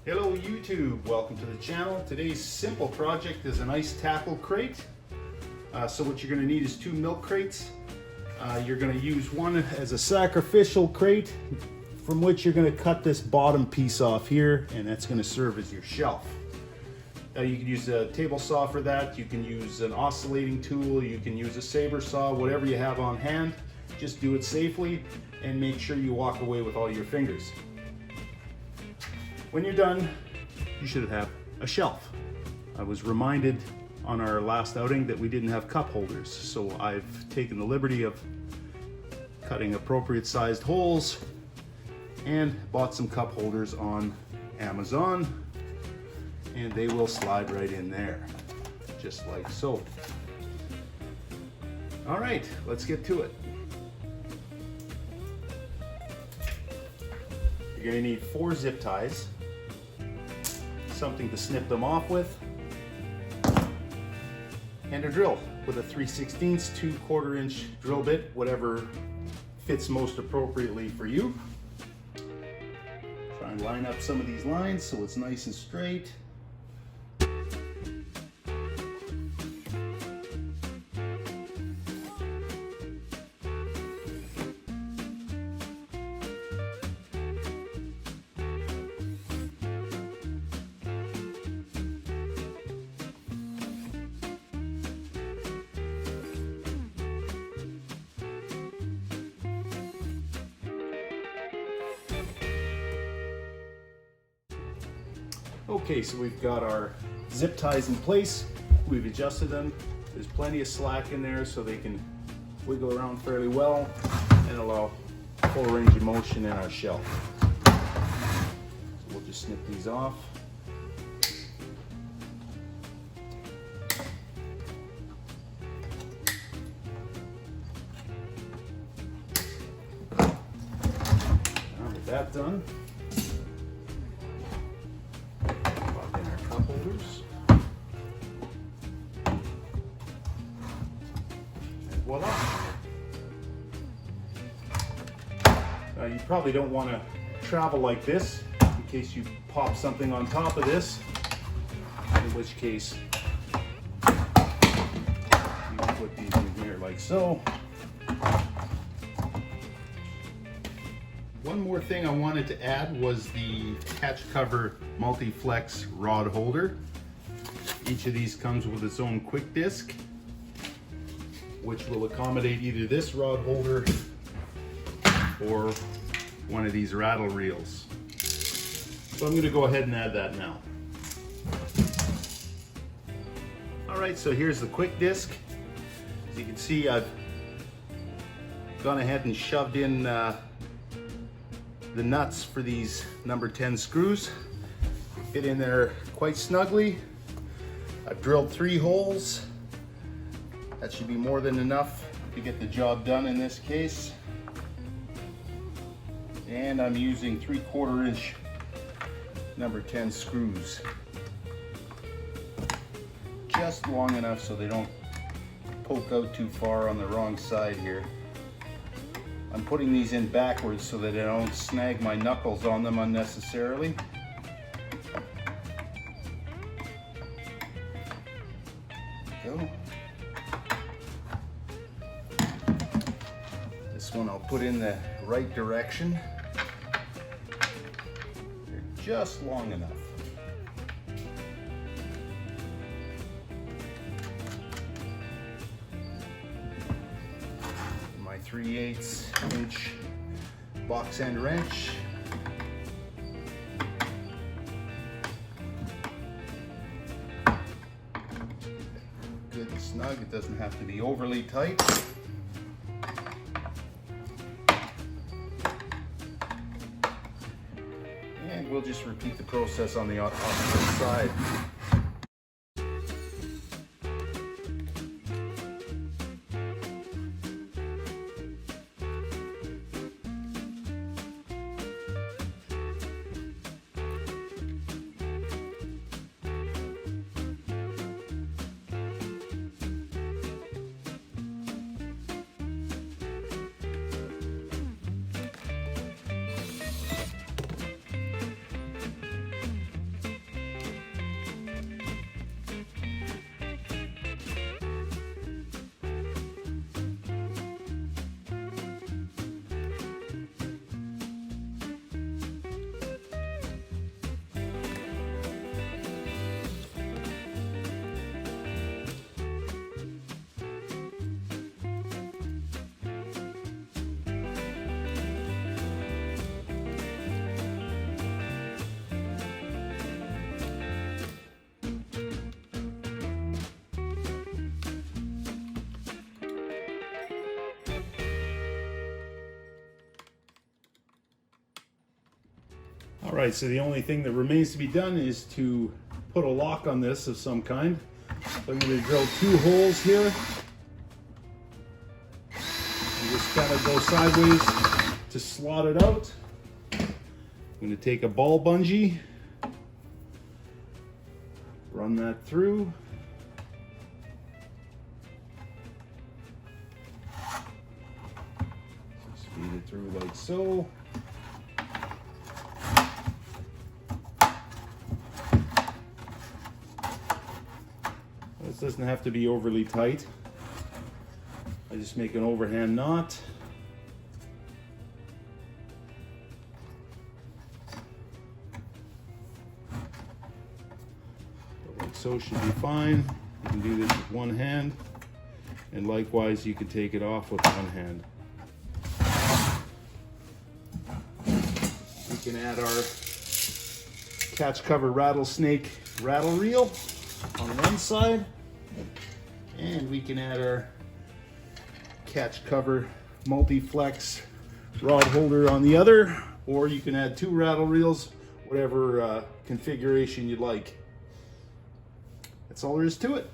Hello YouTube, welcome to the channel. Today's simple project is an ice tackle crate. So what you're going to need is 2 milk crates. You're going to use one as a sacrificial crate from which you're going to cut this bottom piece off here, and that's going to serve as your shelf. You can use a table saw for that, you can use an oscillating tool, you can use a saber saw, whatever you have on hand. Just do it safely and make sure you walk away with all your fingers. When you're done, you should have a shelf. I was reminded on our last outing that we didn't have cup holders, so I've taken the liberty of cutting appropriate sized holes and bought some cup holders on Amazon, and they will slide right in there, just like so. All right, let's get to it. You're going to need 4 zip ties, something to snip them off with, and a drill with a 3/16, 2/4 inch drill bit, whatever fits most appropriately for you. Try and line up some of these lines so it's nice and straight. Okay, so we've got our zip ties in place. We've adjusted them. There's plenty of slack in there so they can wiggle around fairly well and allow full range of motion in our shelf. So we'll just snip these off. Now with that done, voila. You probably don't want to travel like this in case you pop something on top of this, in which case you can put these in here like so. One more thing I wanted to add was the catch cover multi-flex rod holder. Each of these comes with its own quick disc, which will accommodate either this rod holder or one of these rattle reels. So I'm going to go ahead and add that now. Alright, so here's the quick disc. As you can see, I've gone ahead and shoved in the nuts for these number 10 screws. Fit in there quite snugly. I've drilled 3 holes. That should be more than enough to get the job done in this case. And I'm using 3/4 inch number 10 screws. Just long enough so they don't poke out too far on the wrong side here. I'm putting these in backwards so that I don't snag my knuckles on them unnecessarily. There we go. This one I'll put in the right direction. They're just long enough. My 3/8 inch box end wrench. Good and snug, it doesn't have to be overly tight. And we'll just repeat the process on the opposite side. All right, so the only thing that remains to be done is to put a lock on this of some kind. So I'm going to drill 2 holes here. And just kind of go sideways to slot it out. I'm going to take a ball bungee, run that through. Just feed it through like so. This doesn't have to be overly tight. I just make an overhand knot. Like so should be fine. You can do this with one hand, and likewise you can take it off with one hand. We can add our catch cover rattlesnake rattle reel on one side, and we can add our catch cover multi-flex rod holder on the other, or you can add 2 rattle reels, whatever configuration you'd like. That's all there is to it.